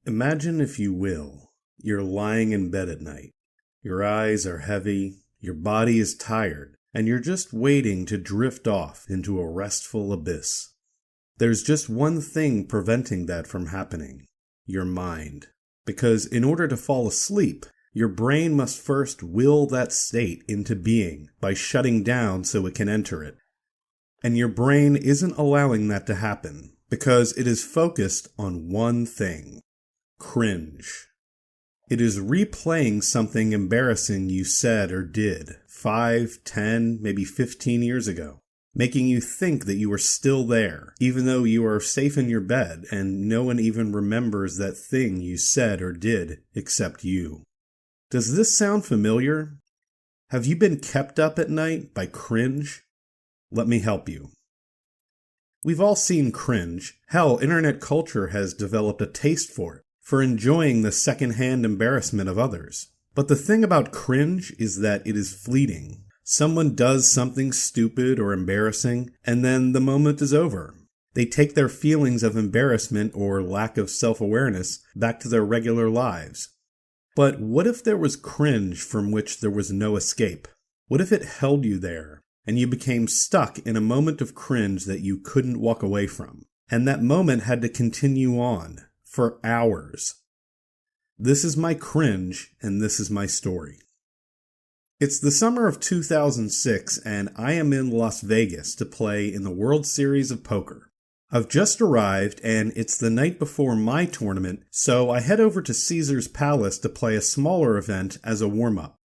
Imagine, if you will, you're lying in bed at night. Your eyes are heavy, your body is tired, and you're just waiting to drift off into a restful abyss. There's just one thing preventing that from happening: your mind. Because in order to fall asleep, your brain must first will that state into being by shutting down so it can enter it. And your brain isn't allowing that to happen because it is focused on one thing: cringe. It is replaying something embarrassing you said or did 5, 10, maybe 15 years ago, making you think that you are still there, even though you are safe in your bed and no one even remembers that thing you said or did except you. Does this sound familiar? Have you been kept up at night by cringe? Let me help you. We've all seen cringe. Hell, internet culture has developed a taste for it, for enjoying the secondhand embarrassment of others. But the thing about cringe is that it is fleeting. Someone does something stupid or embarrassing, and then the moment is over. They take their feelings of embarrassment or lack of self-awareness back to their regular lives. But what if there was cringe from which there was no escape? What if it held you there, and you became stuck in a moment of cringe that you couldn't walk away from, and that moment had to continue on for hours? This is my cringe, and this is my story. It's the summer of 2006, and I am in Las Vegas to play in the World Series of Poker. I've just arrived, and it's the night before my tournament, so I head over to Caesar's Palace to play a smaller event as a warm-up.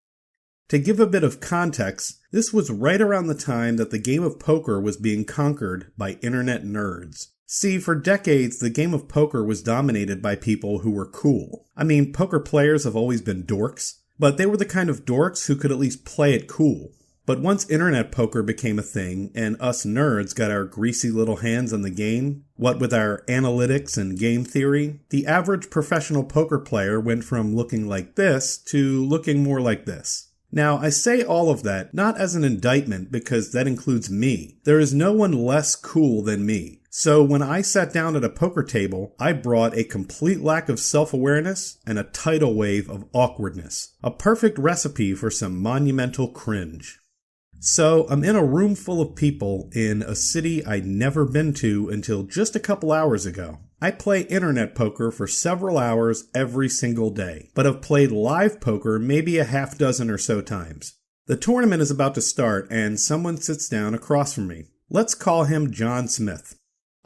To give a bit of context, this was right around the time that the game of poker was being conquered by internet nerds. See, for decades, the game of poker was dominated by people who were cool. I mean, poker players have always been dorks, but they were the kind of dorks who could at least play it cool. But once internet poker became a thing, and us nerds got our greasy little hands on the game, what with our analytics and game theory, the average professional poker player went from looking like this to looking more like this. Now, I say all of that not as an indictment because that includes me. There is no one less cool than me. So when I sat down at a poker table, I brought a complete lack of self-awareness and a tidal wave of awkwardness. A perfect recipe for some monumental cringe. So I'm in a room full of people in a city I'd never been to until just a couple hours ago. I play internet poker for several hours every single day, but have played live poker maybe a half dozen or so times. The tournament is about to start and someone sits down across from me. Let's call him John Smith.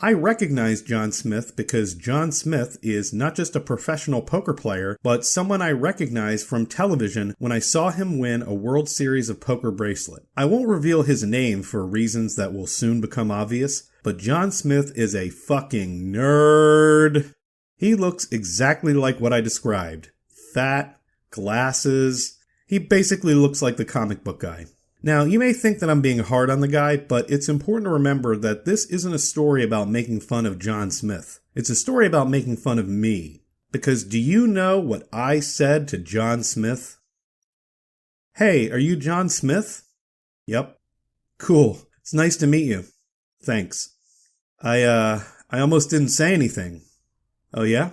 I recognize John Smith because John Smith is not just a professional poker player, but someone I recognize from television when I saw him win a World Series of Poker bracelet. I won't reveal his name for reasons that will soon become obvious, but John Smith is a fucking nerd. He looks exactly like what I described. Fat, glasses. He basically looks like the comic book guy. Now, you may think that I'm being hard on the guy, but it's important to remember that this isn't a story about making fun of John Smith. It's a story about making fun of me. Because do you know what I said to John Smith? "Hey, are you John Smith?" "Yep." "Cool. It's nice to meet you." "Thanks." I almost didn't say anything." "Oh yeah?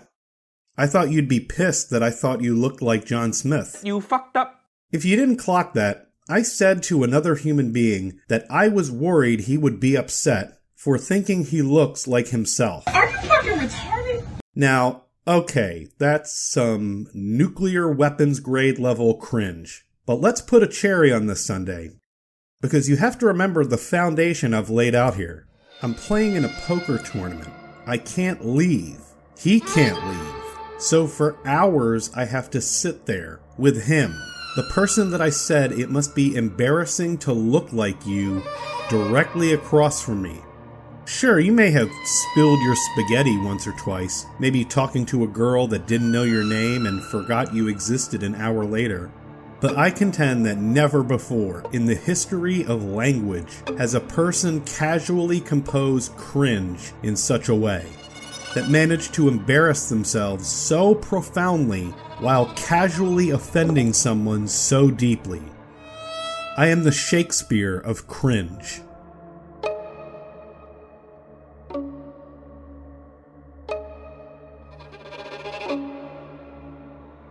I thought you'd be pissed that I thought you looked like John Smith." "You fucked up." If you didn't clock that, I said to another human being that I was worried he would be upset for thinking he looks like himself. Are you fucking retarded? Now, okay, that's some nuclear weapons grade level cringe. But let's put a cherry on this sundae. Because you have to remember the foundation I've laid out here. I'm playing in a poker tournament. I can't leave. He can't leave. So for hours I have to sit there with him. The person that I said it must be embarrassing to look like you directly across from me. Sure, you may have spilled your spaghetti once or twice, maybe talking to a girl that didn't know your name and forgot you existed an hour later. But I contend that never before in the history of language has a person casually composed cringe in such a way, that managed to embarrass themselves so profoundly while casually offending someone so deeply. I am the Shakespeare of cringe.